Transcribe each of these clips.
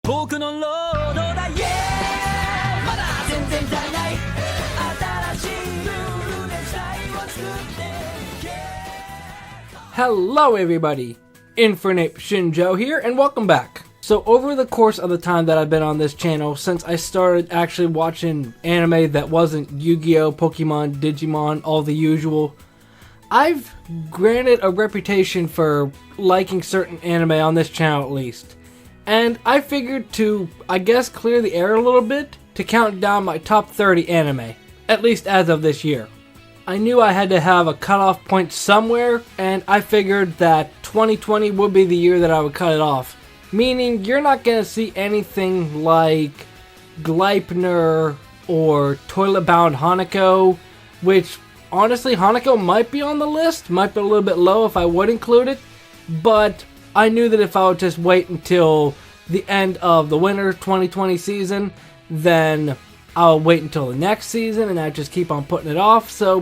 僕のロードだ Yeah まだ全然足りない新しいルールで時代を作って Hello everybody, Infernape Shinjo here, and welcome back. So over the course of the time that I've been on this channel, since I started actually watching anime that wasn't Yu-Gi-Oh!, Pokemon, Digimon, all the usual, I've granted a reputation for liking certain anime on this channel at least. And I figured to, I guess, clear the air a little bit to count down my top 30 anime, at least as of this year. I knew I had to have a cutoff point somewhere, and I figured that 2020 would be the year that I would cut it off. Meaning, you're not going to see anything like Gleipnir or Toilet Bound Hanako, which, honestly, Hanako might be on the list, might be a little bit low if I would include it, but I knew that if I would just wait until the end of the winter 2020 season, then I'll wait until the next season and I just keep on putting it off, so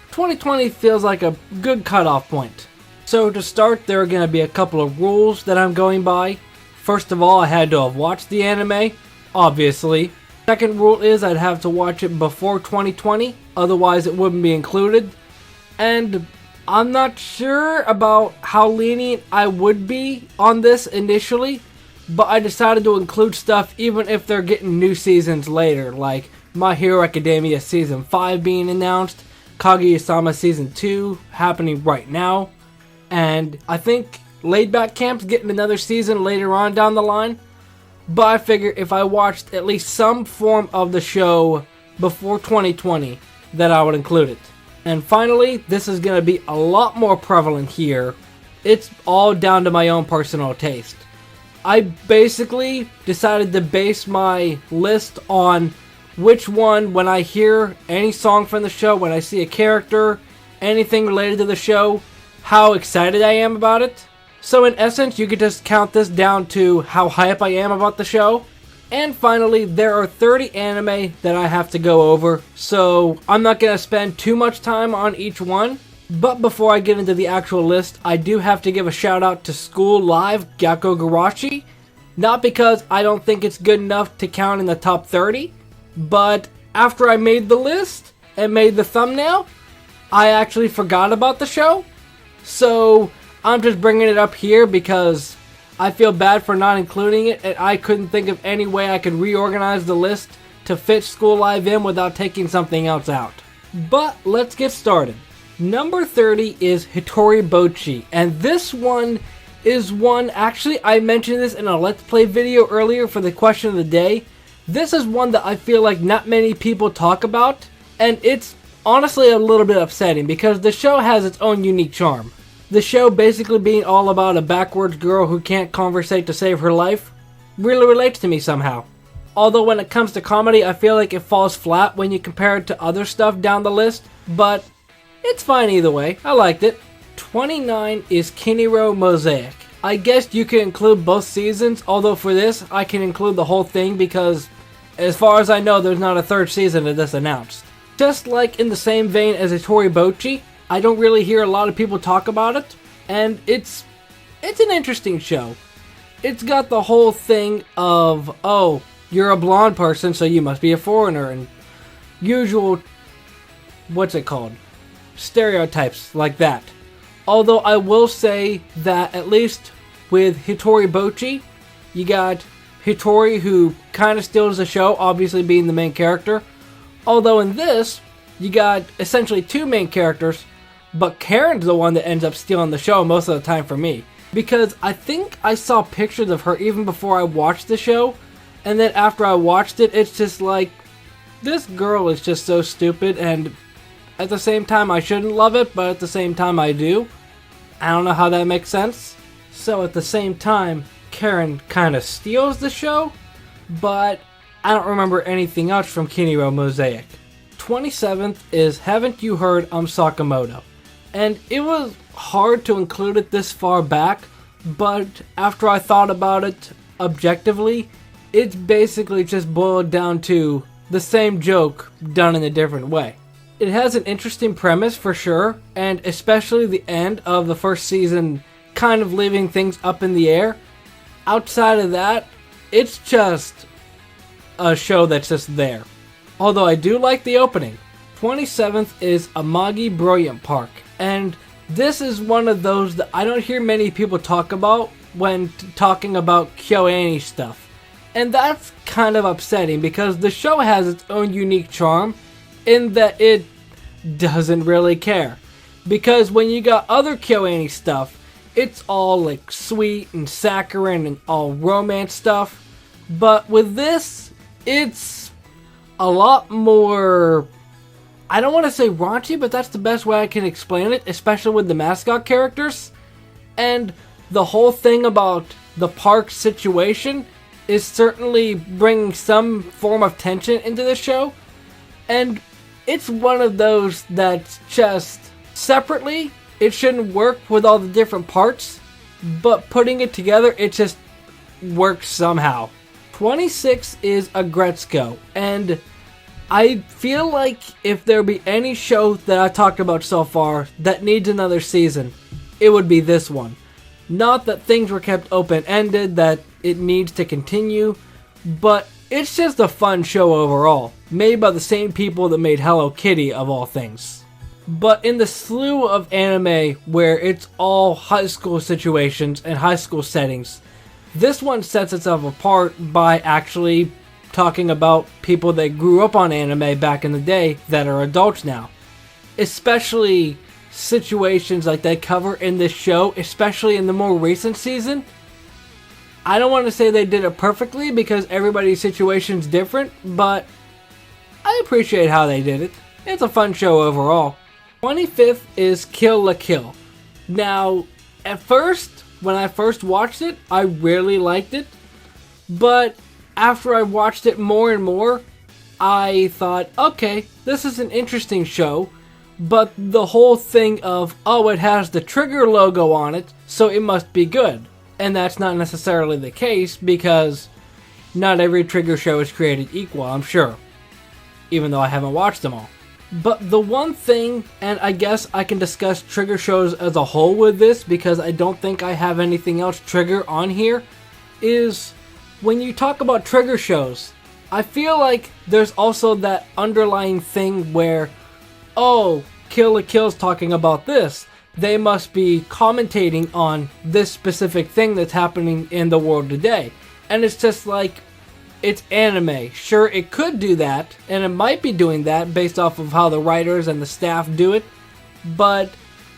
2020 feels like a good cutoff point. So to start, there are going to be a couple of rules that I'm going by. First of all, I had to have watched the anime, obviously. Second rule is I'd have to watch it before 2020, otherwise it wouldn't be included. And I'm not sure about how lenient I would be on this initially, but I decided to include stuff even if they're getting new seasons later, like My Hero Academia Season 5 being announced, Kaguya-sama Season 2 happening right now, and I think Laid Back Camp's getting another season later on down the line, but I figure if I watched at least some form of the show before 2020, that I would include it. And finally, this is going to be a lot more prevalent here. It's all down to my own personal taste. I basically decided to base my list on which one, when I hear any song from the show, when I see a character, anything related to the show, how excited I am about it. So in essence, you could just count this down to how hype I am about the show. And finally, there are 30 anime that I have to go over, so I'm not going to spend too much time on each one. But before I get into the actual list, I do have to give a shout out to School Live Gyakko Garashi. Not because I don't think it's good enough to count in the top 30, but after I made the list and made the thumbnail, I actually forgot about the show. So I'm just bringing it up here because I feel bad for not including it, and I couldn't think of any way I could reorganize the list to fit School Live in without taking something else out. But let's get started. Number 30 is Hitori Bochi, and this one is one, actually I mentioned this in a Let's Play video earlier for the question of the day. This is one that I feel like not many people talk about, and it's honestly a little bit upsetting because the show has its own unique charm. The show basically being all about a backwards girl who can't conversate to save her life really relates to me somehow. Although when it comes to comedy, I feel like it falls flat when you compare it to other stuff down the list, but it's fine either way. I liked it. 29 is Kiniro Mosaic. I guess you can include both seasons, although for this, I can include the whole thing because as far as I know, there's not a third season of this announced. Just like in the same vein as Hitori Bochi, I don't really hear a lot of people talk about it, and it's an interesting show. It's got the whole thing of, oh, you're a blonde person, so you must be a foreigner, and usual, what's it called? Stereotypes like that. Although I will say that at least with Hitori Bochi, you got Hitori who kind of steals the show, obviously being the main character. Although in this, you got essentially two main characters, but Karen's the one that ends up stealing the show most of the time for me. Because I think I saw pictures of her even before I watched the show, and then after I watched it, it's just like, this girl is just so stupid, and at the same time I shouldn't love it, but at the same time I do. I don't know how that makes sense. So at the same time, Karen kind of steals the show, but I don't remember anything else from Kiniro Mosaic. 27th is Haven't You Heard I'm Sakamoto. And it was hard to include it this far back, but after I thought about it objectively, it's basically just boiled down to the same joke done in a different way. It has an interesting premise for sure, and especially the end of the first season kind of leaving things up in the air. Outside of that, it's just a show that's just there. Although I do like the opening. 27th is Amagi Brilliant Park, and this is one of those that I don't hear many people talk about when talking about KyoAni stuff. And that's kind of upsetting because the show has its own unique charm in that it doesn't really care. Because when you got other KyoAni stuff, it's all like sweet and saccharine and all romance stuff. But with this, it's a lot more, I don't want to say raunchy, but that's the best way I can explain it, especially with the mascot characters. And the whole thing about the park situation is certainly bringing some form of tension into the show. And it's one of those that's just separately, it shouldn't work with all the different parts, but putting it together, it just works somehow. 26 is Agretzko, and I feel like if there be any show that I talked about so far that needs another season, it would be this one. Not that things were kept open-ended, that it needs to continue, but it's just a fun show overall, made by the same people that made Hello Kitty of all things. But in the slew of anime where it's all high school situations and high school settings, this one sets itself apart by actually talking about people that grew up on anime back in the day that are adults now. Especially situations like they cover in this show, especially in the more recent season. I don't want to say they did it perfectly because everybody's situation's different, but I appreciate how they did it. It's a fun show overall. 25th is Kill la Kill. Now, at first, when I first watched it, I really liked it, but after I watched it more and more, I thought, okay, this is an interesting show, but the whole thing of, oh, it has the Trigger logo on it, so it must be good. And that's not necessarily the case, because not every Trigger show is created equal, I'm sure, even though I haven't watched them all. But the one thing, and I guess I can discuss Trigger shows as a whole with this, because I don't think I have anything else Trigger on here, is when you talk about Trigger shows, I feel like there's also that underlying thing where, oh, Kill la Kill's talking about this. They must be commentating on this specific thing that's happening in the world today. And it's just like, it's anime. Sure, it could do that, and it might be doing that based off of how the writers and the staff do it, but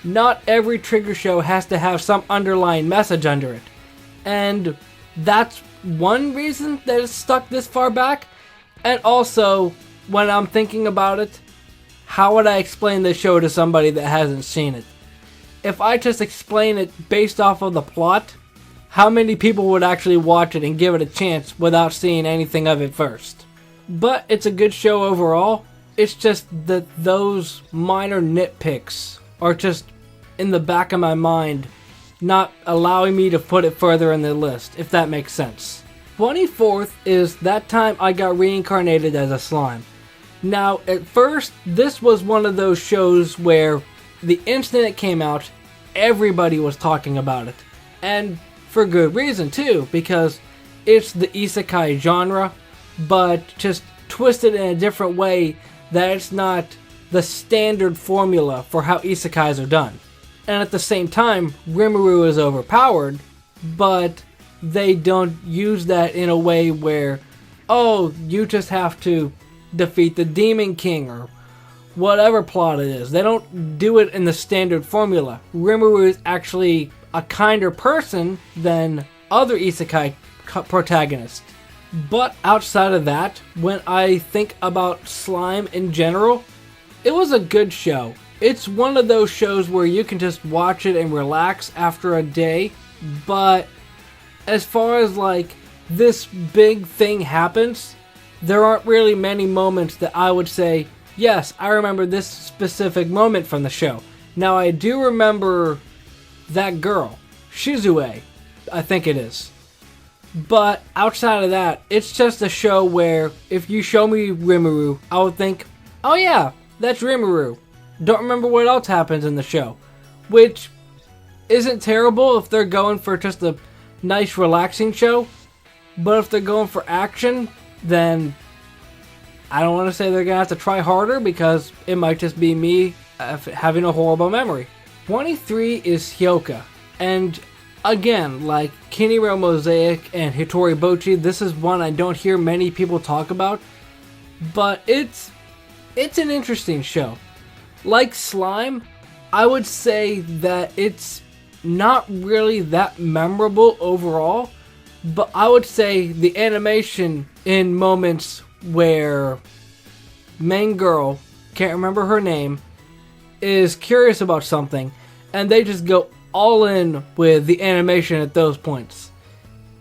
not every Trigger show has to have some underlying message under it. And that's one reason that it's stuck this far back. And also, when I'm thinking about it, how would I explain this show to somebody that hasn't seen it? If I just explain it based off of the plot, how many people would actually watch it and give it a chance without seeing anything of it first? But it's a good show overall. It's just that those minor nitpicks are just in the back of my mind, not allowing me to put it further in the list, if that makes sense. 24th is That Time I Got Reincarnated as a Slime. Now, at first, this was one of those shows where the instant it came out, everybody was talking about it. And for good reason too, because it's the isekai genre, but just twisted in a different way that it's not the standard formula for how isekais are done. And at the same time, Rimuru is overpowered, but they don't use that in a way where, oh, you just have to defeat the Demon King or whatever plot it is. They don't do it in the standard formula. Rimuru is actually a kinder person than other isekai protagonists. But outside of that, when I think about Slime in general, it was a good show. It's one of those shows where you can just watch it and relax after a day, but as far as like this big thing happens, there aren't really many moments that I would say, yes, I remember this specific moment from the show. Now, I do remember that girl, Shizue, I think it is. But outside of that, it's just a show where if you show me Rimuru, I would think, oh yeah, that's Rimuru. Don't remember what else happens in the show. Which isn't terrible if they're going for just a nice relaxing show. But if they're going for action, then I don't want to say they're going to have to try harder because it might just be me having a horrible memory. 23 is Hyoka. And again, like Kiniro Mosaic and Hitori Bochi, this is one I don't hear many people talk about. But it's an interesting show. Like Slime, I would say that it's not really that memorable overall. But I would say the animation in moments where main girl, can't remember her name, is curious about something, and they just go all in with the animation at those points.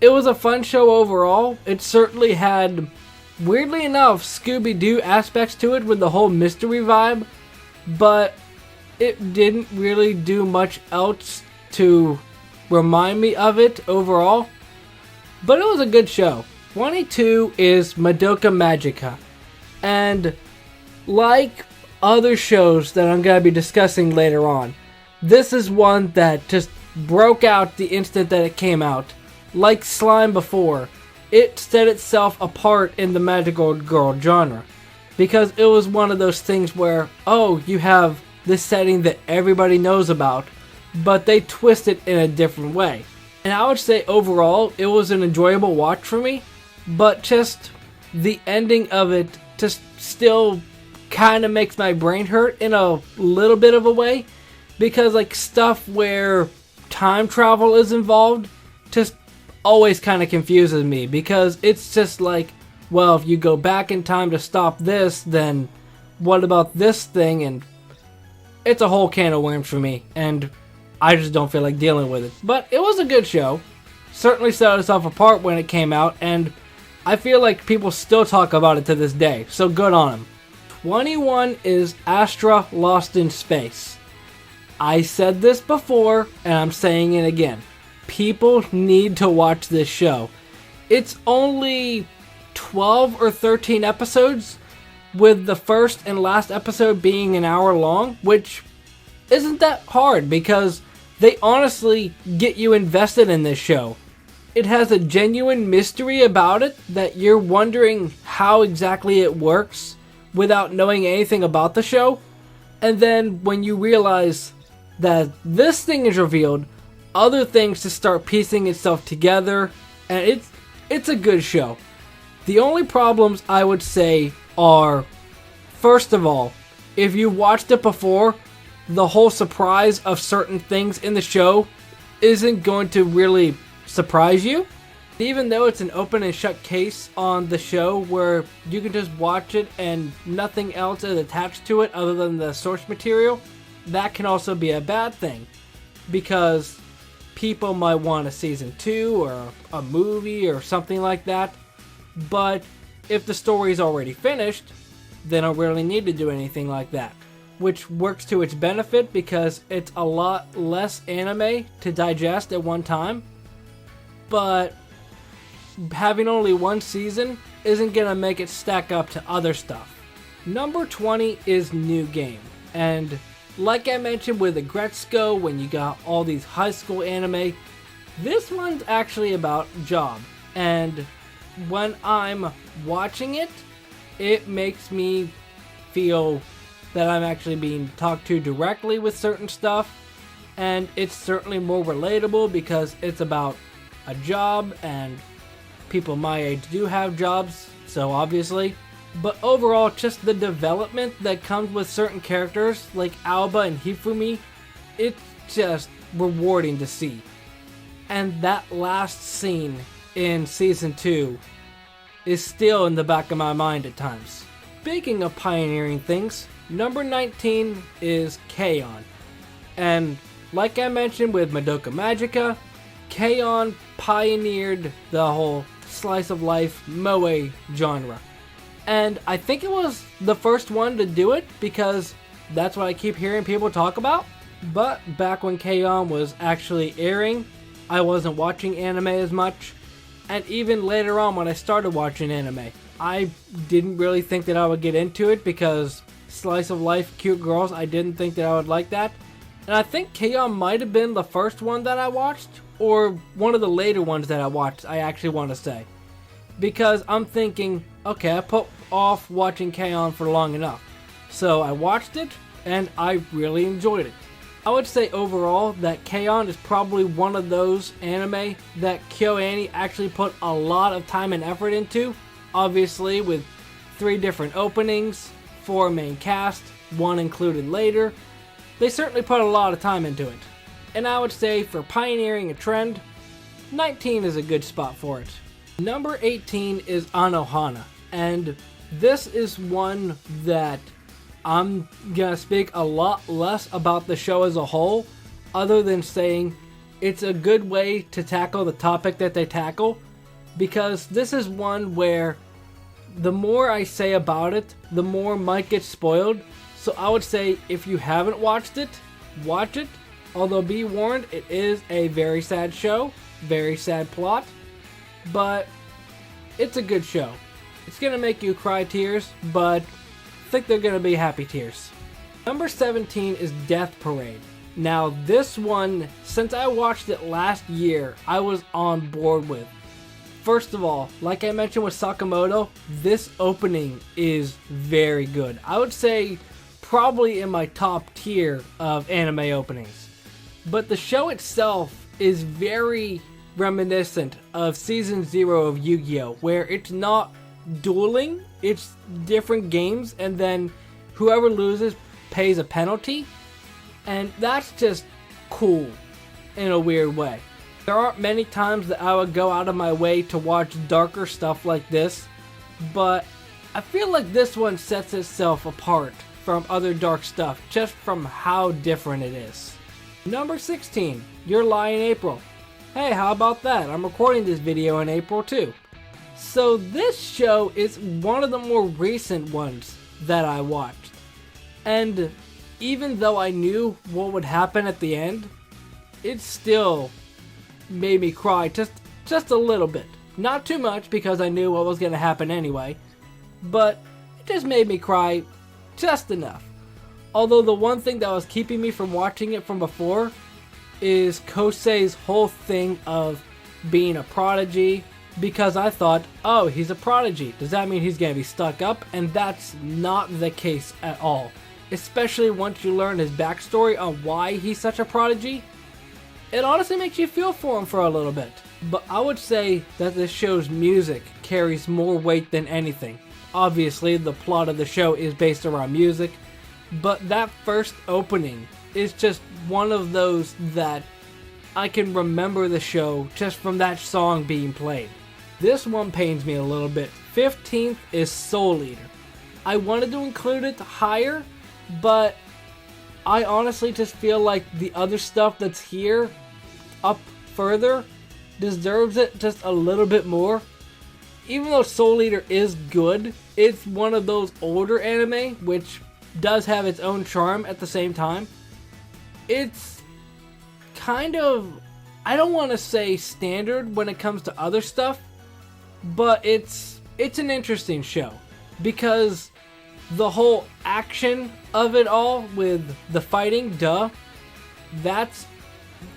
It was a fun show overall. It certainly had, weirdly enough, Scooby-Doo aspects to it with the whole mystery vibe, but it didn't really do much else to remind me of it overall. But it was a good show. 22 is Madoka Magica. And like other shows that I'm going to be discussing later on, this is one that just broke out the instant that it came out. Like Slime before, it set itself apart in the magical girl genre. Because it was one of those things where, oh, you have this setting that everybody knows about, but they twist it in a different way. And I would say overall, it was an enjoyable watch for me, but just the ending of it just still kind of makes my brain hurt in a little bit of a way, because like stuff where time travel is involved just always kind of confuses me, because it's just like, well, if you go back in time to stop this, then what about this thing? And it's a whole can of worms for me, and I just don't feel like dealing with it. But it was a good show. Certainly set itself apart when it came out, and I feel like people still talk about it to this day, so good on them. 21 is Astra Lost in Space. I said this before, and I'm saying it again. People need to watch this show. It's only 12 or 13 episodes, with the first and last episode being an hour long, which isn't that hard because they honestly get you invested in this show. It has a genuine mystery about it that you're wondering how exactly it works without knowing anything about the show. And then when you realize that this thing is revealed, other things just start piecing itself together, and it's a good show. The only problems I would say are, first of all, if you watched it before, the whole surprise of certain things in the show isn't going to really surprise you. Even though it's an open and shut case on the show where you can just watch it and nothing else is attached to it other than the source material, that can also be a bad thing, because people might want a season 2 or a movie or something like that. But if the story is already finished, they don't really need to do anything like that, which works to its benefit because it's a lot less anime to digest at one time. But having only one season isn't going to make it stack up to other stuff. Number 20 is New Game. And like I mentioned with Agretzko, when you got all these high school anime, this one's actually about job. And when I'm watching it, it makes me feel that I'm actually being talked to directly with certain stuff. And it's certainly more relatable because it's about a job, and people my age do have jobs, so obviously. But overall, just the development that comes with certain characters like Alba and Hifumi, it's just rewarding to see. And that last scene in Season 2 is still in the back of my mind at times. Speaking of pioneering things, number 19 is K-On! And like I mentioned with Madoka Magica, K-On! Pioneered the whole slice of life moe genre. And I think it was the first one to do it because that's what I keep hearing people talk about. But back when K-On! Was actually airing, I wasn't watching anime as much. And even later on when I started watching anime, I didn't really think that I would get into it because slice of life, cute girls, I didn't think that I would like that. And I think K-On! Might have been the first one that I watched, or one of the later ones that I watched, I actually want to say. because I'm thinking, okay, I put off watching K-On! For long enough. So I watched it, and I really enjoyed it. I would say overall that K-On! Is probably one of those anime that KyoAni actually put a lot of time and effort into. Obviously with 3 different openings, 4 main cast, 1 included later. They certainly put a lot of time into it. And I would say for pioneering a trend, 19 is a good spot for it. Number 18 is Anohana, and this is one that I'm gonna speak a lot less about the show as a whole, other than saying it's a good way to tackle the topic that they tackle, because this is one where the more I say about it, the more might get spoiled. So I would say if you haven't watched it, watch it. Although be warned, it is a very sad show, very sad plot, but it's a good show. It's gonna make you cry tears, but I think they're gonna be happy tears. Number 17 is Death Parade. Now this one, since I watched it last year, I was on board with. First of all, like I mentioned with Sakamoto, this opening is very good. I would say probably in my top tier of anime openings. But the show itself is very reminiscent of Season 0 of Yu-Gi-Oh! Where it's not dueling, it's different games, and then whoever loses pays a penalty. And that's just cool in a weird way. There aren't many times that I would go out of my way to watch darker stuff like this, but I feel like this one sets itself apart from other dark stuff just from how different it is. Number 16, Your Lie in April. Hey, how about that? I'm recording this video in April too. So this show is one of the more recent ones that I watched. And even though I knew what would happen at the end, it still made me cry just a little bit. Not too much because I knew what was going to happen anyway, but it just made me cry just enough. Although the one thing that was keeping me from watching it from before is Kosei's whole thing of being a prodigy, because I thought, oh, he's a prodigy. Does that mean he's going to be stuck up? And that's not the case at all. Especially once you learn his backstory on why he's such a prodigy. It honestly makes you feel for him for a little bit. But I would say that this show's music carries more weight than anything. Obviously, the plot of the show is based around music, but that first opening is just one of those that I can remember the show just from that song being played. This one pains me a little bit. 15th is Soul Eater. I wanted to include it higher, but I honestly just feel like the other stuff that's here up further deserves it just a little bit more. Even though Soul Eater is good, it's one of those older anime which does have its own charm at the same time. It's kind of, I don't want to say standard when it comes to other stuff, but it's an interesting show because the whole action of it all with the fighting, that's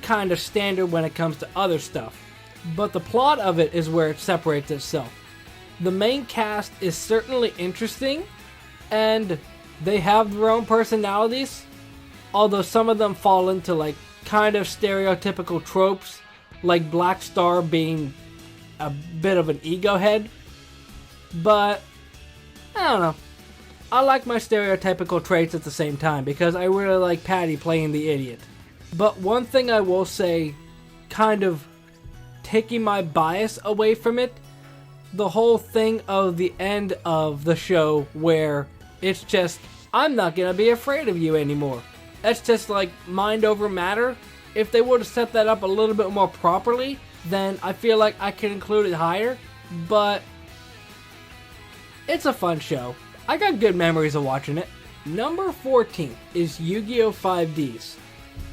kind of standard when it comes to other stuff. But the plot of it is where it separates itself. The main cast is certainly interesting, and they have their own personalities, although some of them fall into like kind of stereotypical tropes, like Black Star being a bit of an ego head. But I don't know. I like my stereotypical traits at the same time because I really like Patty playing the idiot. But one thing I will say, kind of taking my bias away from it, the whole thing of the end of the show where it's just, I'm not gonna be afraid of you anymore. That's just like mind over matter. If they would have set that up a little bit more properly, then I feel like I could include it higher. But it's a fun show. I got good memories of watching it. Number 14 is Yu-Gi-Oh! 5Ds.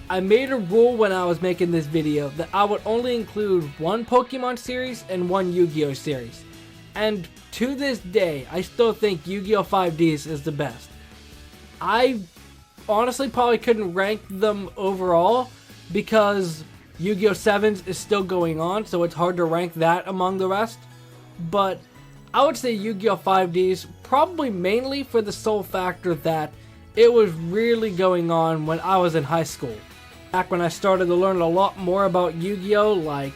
I made a rule when I was making this video that I would only include one Pokemon series and one Yu-Gi-Oh! Series. And to this day, I still think Yu-Gi-Oh! 5Ds is the best. I honestly probably couldn't rank them overall because Yu-Gi-Oh! 7s is still going on, so it's hard to rank that among the rest. but I would say Yu-Gi-Oh! 5Ds probably mainly for the sole factor that it was really going on when I was in high school. Back when I started to learn a lot more about Yu-Gi-Oh! Like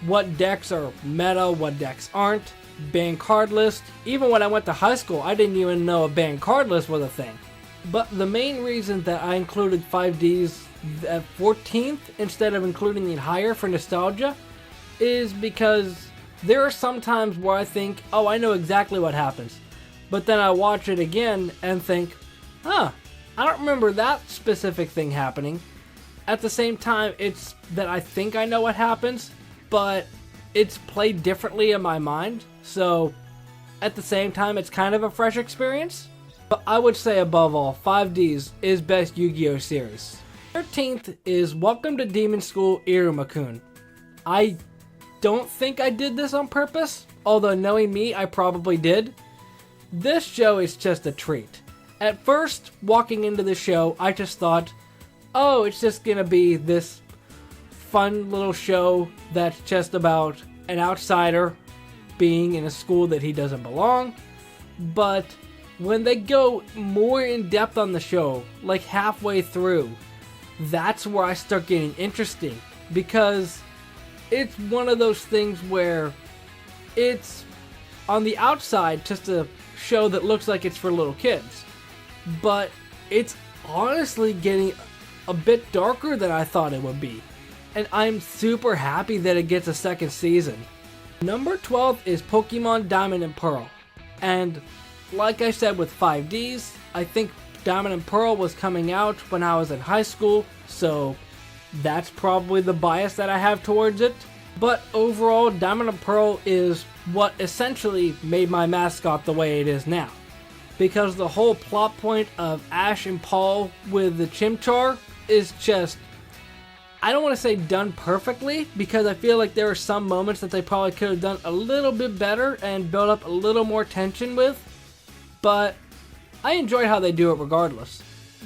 what decks are meta, what decks aren't, ban card list. Even when I went to high school, I didn't even know a ban card list was a thing. But the main reason that I included 5Ds at 14th instead of including it higher for nostalgia is because there are some times where I think, oh, I know exactly what happens. But then I watch it again and think, huh, I don't remember that specific thing happening. At the same time, it's that I think I know what happens, but it's played differently in my mind. So at the same time, it's kind of a fresh experience. But I would say above all, 5Ds is best Yu-Gi-Oh! Series. 13th is Welcome to Demon School Iruma-kun. I don't think I did this on purpose, although knowing me, I probably did. This show is just a treat. At first, walking into the show, I just thought, oh, it's just gonna be this fun little show that's just about an outsider being in a school that he doesn't belong. But when they go more in depth on the show, like halfway through, that's where I start getting interesting, because it's one of those things where it's on the outside just a show that looks like it's for little kids, but it's honestly getting a bit darker than I thought it would be, and I'm super happy that it gets a second season. Number 12 is Pokemon Diamond and Pearl, and like I said with 5Ds, I think Diamond and Pearl was coming out when I was in high school, so that's probably the bias that I have towards it. But overall, Diamond and Pearl is what essentially made my mascot the way it is now. Because the whole plot point of Ash and Paul with the Chimchar is just, I don't want to say done perfectly, because I feel like there are some moments that they probably could have done a little bit better and built up a little more tension with. But I enjoy how they do it regardless.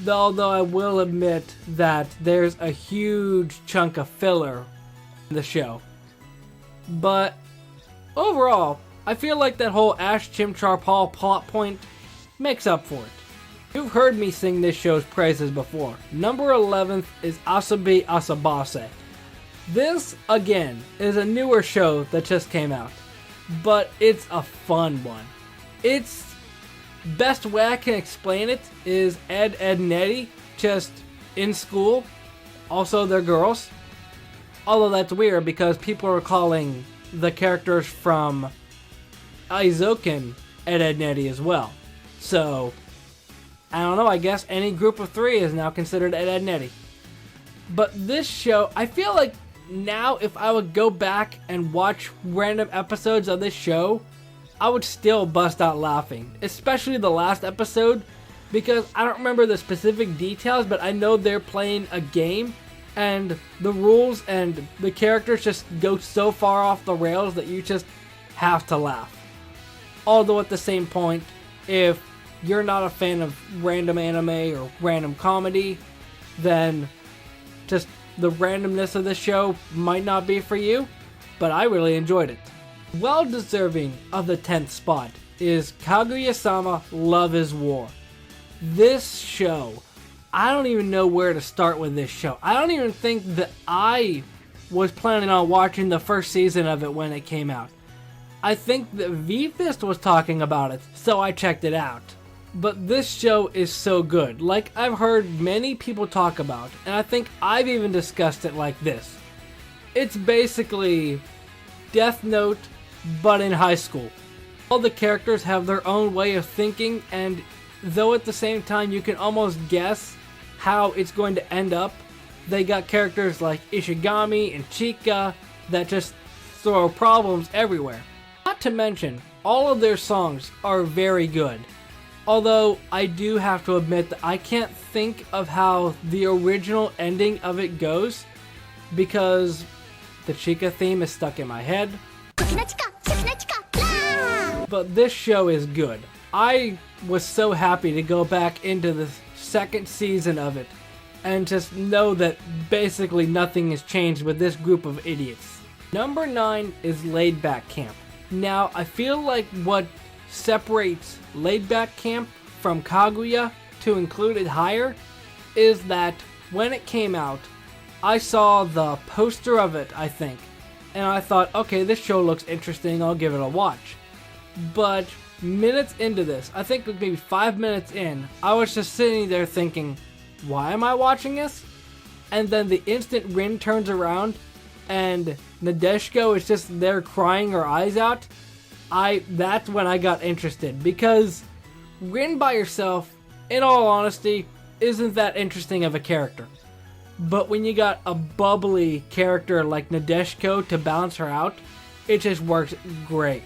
Although I will admit that there's a huge chunk of filler in the show. But overall, I feel like that whole Ash Chimchar Paul plot point makes up for it. You've heard me sing this show's praises before. Number 11th is Asabi Asabase. This, again, is a newer show that just came out, but it's a fun one. It's best way I can explain it is Ed and Eddie just in school. Also, they're girls. Although that's weird because people are calling the characters from Aizoken Ed and Eddie as well. So, I don't know, I guess any group of three is now considered Ed and Eddie. But this show, I feel like now if I would go back and watch random episodes of this show, I would still bust out laughing, especially the last episode, because I don't remember the specific details, but I know they're playing a game, and the rules and the characters just go so far off the rails that you just have to laugh. Although at the same point, if you're not a fan of random anime or random comedy, then just the randomness of the show might not be for you, but I really enjoyed it. Well deserving of the 10th spot is Kaguya-sama Love is War. This show, I don't even know where to start with this show. I don't even think that I was planning on watching the first season of it when it came out. I think that V-Fist was talking about it, so I checked it out. But this show is so good, like I've heard many people talk about, and I think I've even discussed it like this. It's basically Death Note, but in high school. All the characters have their own way of thinking, and though at the same time you can almost guess how it's going to end up, they got characters like Ishigami and Chika that just throw problems everywhere. Not to mention, all of their songs are very good. Although I do have to admit that I can't think of how the original ending of it goes, because the Chika theme is stuck in my head. But this show is good. I was so happy to go back into the second season of it and just know that basically nothing has changed with this group of idiots. Number 9 is Laid Back Camp. Now, I feel like what separates Laid Back Camp from Kaguya to include it higher is that when it came out, I saw the poster of it, I think, and I thought, okay, this show looks interesting, I'll give it a watch. But minutes into this, I think maybe 5 minutes in, I was just sitting there thinking, why am I watching this? And then the instant Rin turns around and Nadeshiko is just there crying her eyes out, that's when I got interested. Because Rin by herself, in all honesty, isn't that interesting of a character. But when you got a bubbly character like Nadeshiko to balance her out, it just works great.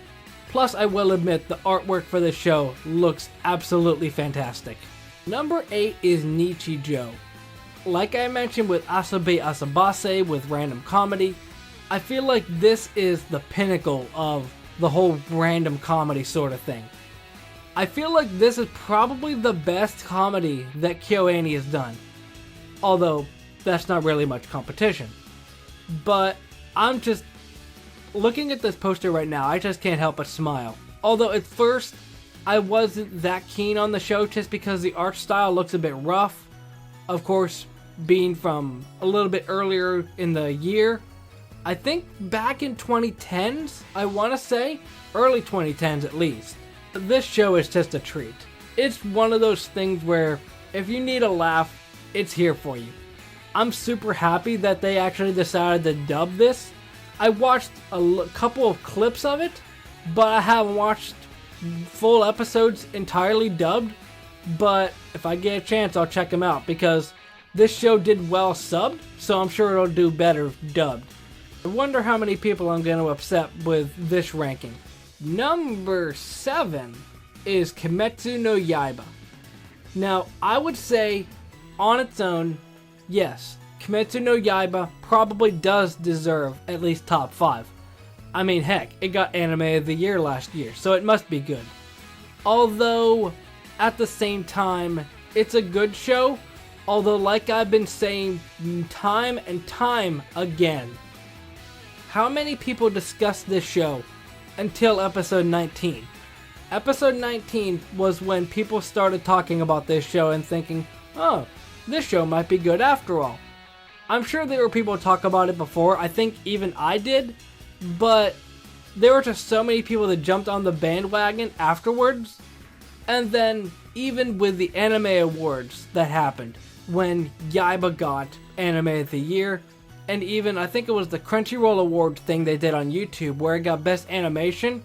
Plus, I will admit, the artwork for this show looks absolutely fantastic. Number 8 is Nichijou. Like I mentioned with Asobi Asabase with random comedy, I feel like this is the pinnacle of the whole random comedy sort of thing. I feel like this is probably the best comedy that KyoAni has done. Although, that's not really much competition. But I'm just looking at this poster right now, I just can't help but smile. Although at first, I wasn't that keen on the show just because the art style looks a bit rough. Of course, being from a little bit earlier in the year. I think back in 2010s, I want to say, early 2010s at least. This show is just a treat. It's one of those things where if you need a laugh, it's here for you. I'm super happy that they actually decided to dub this. I watched a couple of clips of it, but I haven't watched full episodes entirely dubbed. But if I get a chance, I'll check them out because this show did well subbed, so I'm sure it'll do better dubbed. I wonder how many people I'm going to upset with this ranking. Number 7 is Kimetsu no Yaiba. Now, I would say, on its own, yes, Kimetsu no Yaiba probably does deserve at least top 5. I mean, heck, it got Anime of the Year last year, so it must be good. Although, at the same time, it's a good show, although like I've been saying time and time again, how many people discussed this show until episode 19? Episode 19 was when people started talking about this show and thinking, oh, this show might be good after all. I'm sure there were people talk about it before, I think even I did, but there were just so many people that jumped on the bandwagon afterwards. And then even with the anime awards that happened, when Yaiba got Anime of the Year, and even I think it was the Crunchyroll award thing they did on YouTube where it got Best Animation,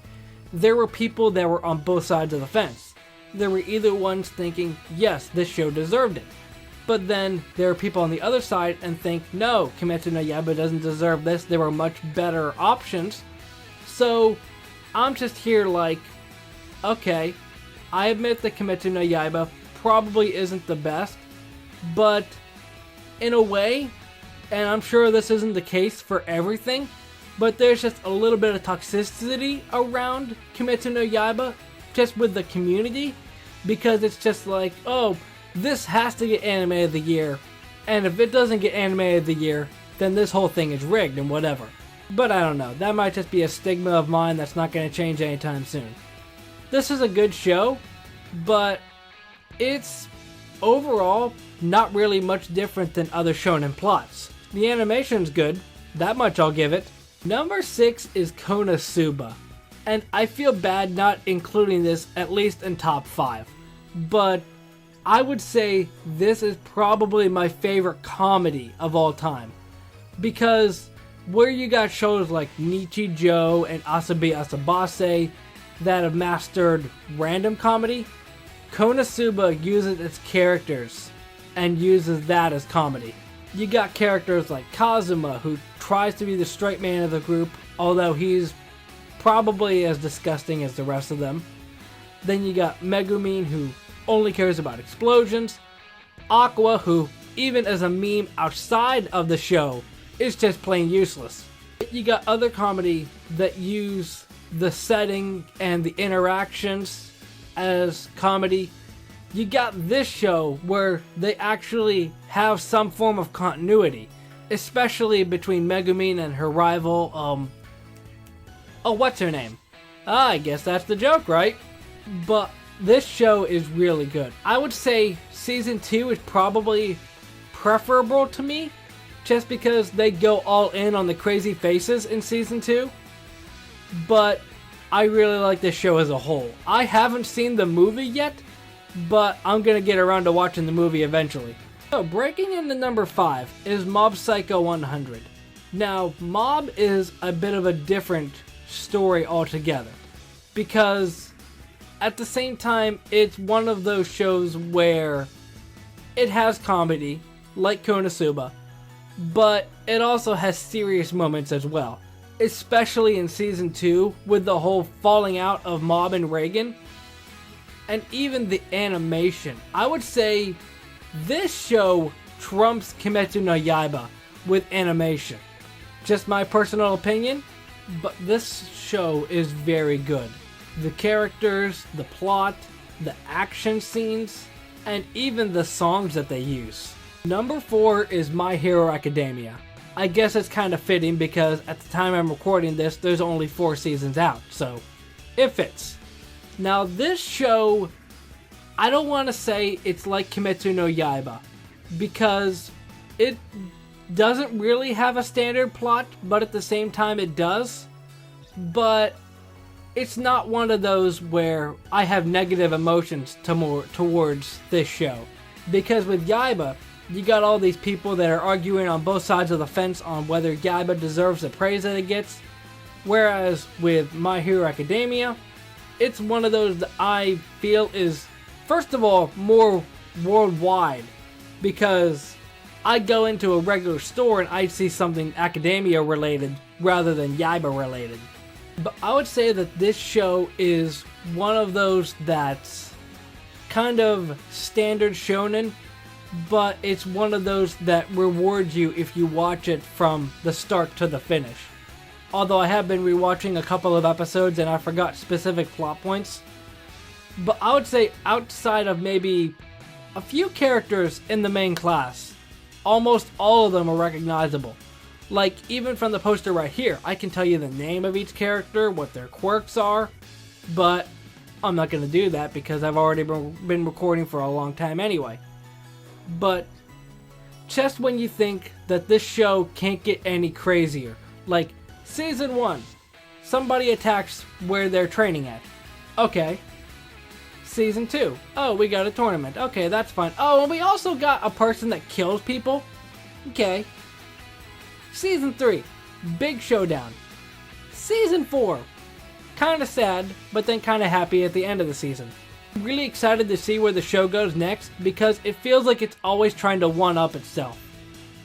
there were people that were on both sides of the fence. There were either ones thinking, yes, this show deserved it. But then there are people on the other side and think, no, Kimetsu no Yaiba doesn't deserve this, there were much better options. So, I'm just here like, okay, I admit that Kimetsu no Yaiba probably isn't the best, but in a way, and I'm sure this isn't the case for everything, but there's just a little bit of toxicity around Kimetsu no Yaiba, just with the community, because it's just like, oh, this has to get Anime of the Year, and if it doesn't get Anime of the Year, then this whole thing is rigged and whatever. But I don't know, that might just be a stigma of mine that's not going to change anytime soon. This is a good show, but it's overall not really much different than other shonen plots. The animation's good, that much I'll give it. Number 6 is Konosuba, and I feel bad not including this at least in top 5, but I would say this is probably my favorite comedy of all time, because where you got shows like Nichijou and Asobi Asabase that have mastered random comedy, Konosuba uses its characters and uses that as comedy. You got characters like Kazuma, who tries to be the straight man of the group, although he's probably as disgusting as the rest of them. Then you got Megumin, who only cares about explosions. Aqua, who, even as a meme outside of the show, is just plain useless. You got other comedy that use the setting and the interactions as comedy. You got this show where they actually have some form of continuity, especially between Megumin and her rival, what's her name? I guess that's the joke, right? But this show is really good. I would say season 2 is probably preferable to me, just because they go all in on the crazy faces in season 2. But I really like this show as a whole. I haven't seen the movie yet, but I'm gonna get around to watching the movie eventually. So breaking into number 5 is Mob Psycho 100. Now, Mob is a bit of a different story altogether, because at the same time, it's one of those shows where it has comedy, like Konosuba, but it also has serious moments as well. Especially in season 2, with the whole falling out of Mob and Reagan, and even the animation. I would say this show trumps Kimetsu no Yaiba with animation. Just my personal opinion, but this show is very good. The characters, the plot, the action scenes, and even the songs that they use. Number 4 is My Hero Academia. I guess it's kind of fitting because at the time I'm recording this, there's only 4 seasons out, so it fits. Now this show, I don't want to say it's like Kimetsu no Yaiba, because it doesn't really have a standard plot, but at the same time it does. But it's not one of those where I have negative emotions towards this show. Because with Yaiba, you got all these people that are arguing on both sides of the fence on whether Yaiba deserves the praise that it gets. Whereas with My Hero Academia, it's one of those that I feel is, first of all, more worldwide. Because I go into a regular store and I see something Academia related rather than Yaiba related. But I would say that this show is one of those that's kind of standard shonen, but it's one of those that rewards you if you watch it from the start to the finish. Although I have been rewatching a couple of episodes and I forgot specific plot points. But I would say outside of maybe a few characters in the main class, almost all of them are recognizable. Like, even from the poster right here, I can tell you the name of each character, what their quirks are, but I'm not going to do that because I've already been recording for a long time anyway. But just when you think that this show can't get any crazier, like season 1, somebody attacks where they're training at. Okay. Season 2, oh, we got a tournament. Okay, that's fine. Oh, and we also got a person that kills people. Okay. Season 3, big showdown. Season 4, kind of sad, but then kind of happy at the end of the season. I'm really excited to see where the show goes next because it feels like it's always trying to one-up itself.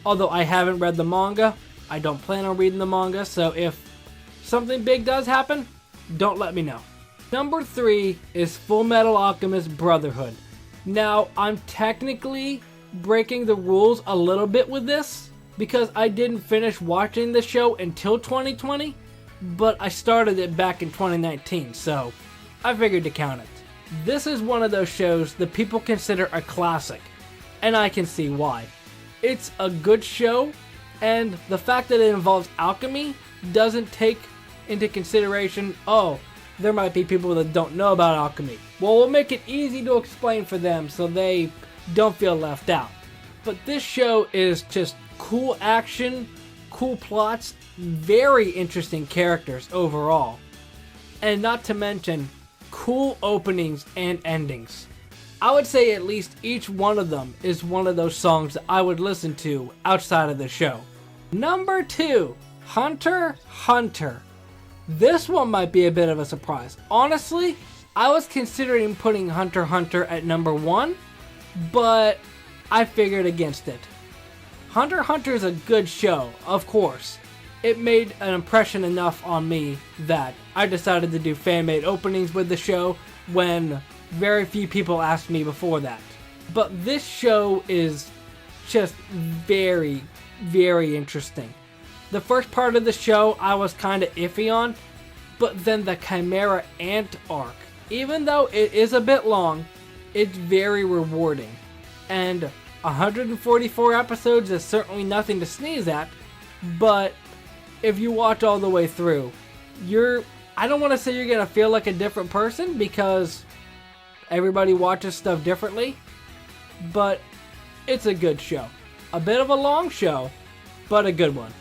Although I haven't read the manga, I don't plan on reading the manga, so if something big does happen, don't let me know. Number 3 is Full Metal Alchemist Brotherhood. Now, I'm technically breaking the rules a little bit with this, because I didn't finish watching the show until 2020, but I started it back in 2019, so I figured to count it. This is one of those shows that people consider a classic, and I can see why. It's a good show, and the fact that it involves alchemy doesn't take into consideration, oh, there might be people that don't know about alchemy. Well, we'll make it easy to explain for them so they don't feel left out. But this show is just cool action, cool plots, very interesting characters overall. And not to mention, cool openings and endings. I would say at least each one of them is one of those songs that I would listen to outside of the show. Number 2, Hunter x Hunter. This one might be a bit of a surprise. Honestly, I was considering putting Hunter x Hunter at number 1, but I figured against it. Hunter x Hunter is a good show, of course. It made an impression enough on me that I decided to do fan-made openings with the show when very few people asked me before that. But this show is just very, very interesting. The first part of the show I was kind of iffy on, but then the Chimera Ant arc, even though it is a bit long, it's very rewarding. And 144 episodes is certainly nothing to sneeze at, but if you watch all the way through, you're I don't want to say you're going to feel like a different person because everybody watches stuff differently, but it's a good show. A bit of a long show, but a good one.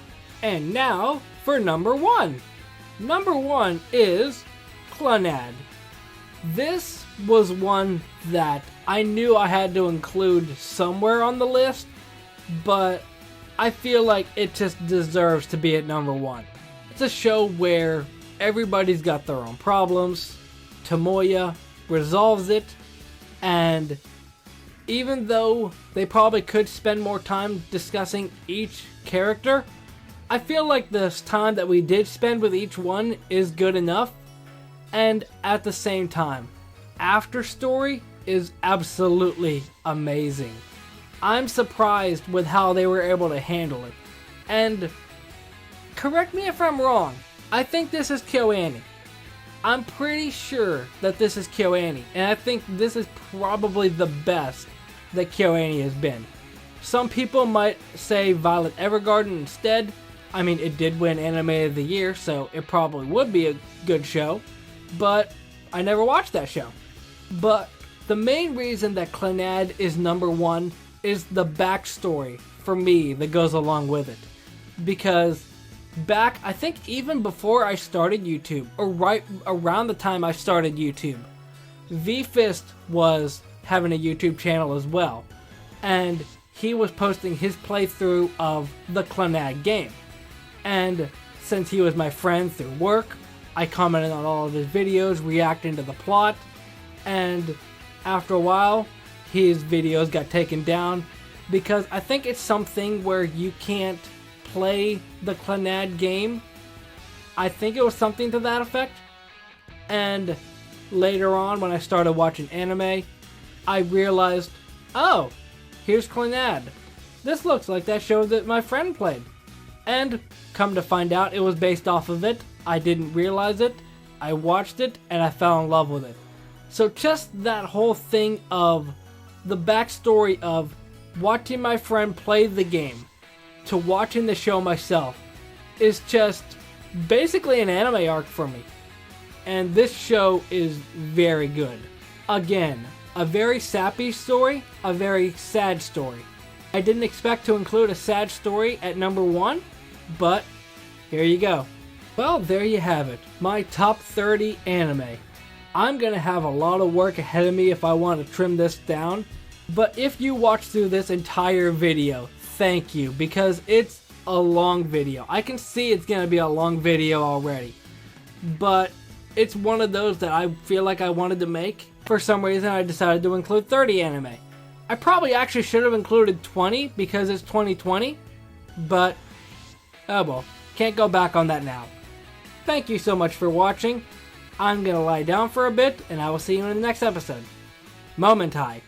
And now for number 1. Number 1 is Clannad. This was one that I knew I had to include somewhere on the list, but I feel like it just deserves to be at number 1. It's a show where everybody's got their own problems. Tomoya resolves it, and even though they probably could spend more time discussing each character, I feel like this time that we did spend with each one is good enough. And at the same time, After Story is absolutely amazing. I'm surprised with how they were able to handle it. And correct me if I'm wrong, I think this is KyoAni. I'm pretty sure that this is KyoAni, and I think this is probably the best that KyoAni has been. Some people might say Violet Evergarden instead. I mean, it did win Anime of the Year, so it probably would be a good show, but I never watched that show. But the main reason that Clannad is number 1 is the backstory for me that goes along with it. Because back, I think even before I started YouTube, or right around the time I started YouTube, V-Fist was having a YouTube channel as well. And he was posting his playthrough of the Clannad game. And since he was my friend through work, I commented on all of his videos, reacting to the plot. And after a while, his videos got taken down because I think it's something where you can't play the Clannad game. I think it was something to that effect. And later on, when I started watching anime, I realized, oh, here's Clannad. This looks like that show that my friend played. And come to find out, it was based off of it. I didn't realize it. I watched it and I fell in love with it. So just that whole thing of the backstory of watching my friend play the game to watching the show myself is just basically an anime arc for me. And this show is very good. Again, a very sappy story, a very sad story. I didn't expect to include a sad story at number 1, but here you go. Well, there you have it. My top 30 anime. I'm going to have a lot of work ahead of me if I want to trim this down. But if you watch through this entire video, thank you, because it's a long video. I can see it's going to be a long video already. But it's one of those that I feel like I wanted to make. For some reason, I decided to include 30 anime. I probably actually should have included 20 because it's 2020. But, oh well, can't go back on that now. Thank you so much for watching. I'm going to lie down for a bit, and I will see you in the next episode. Momentai.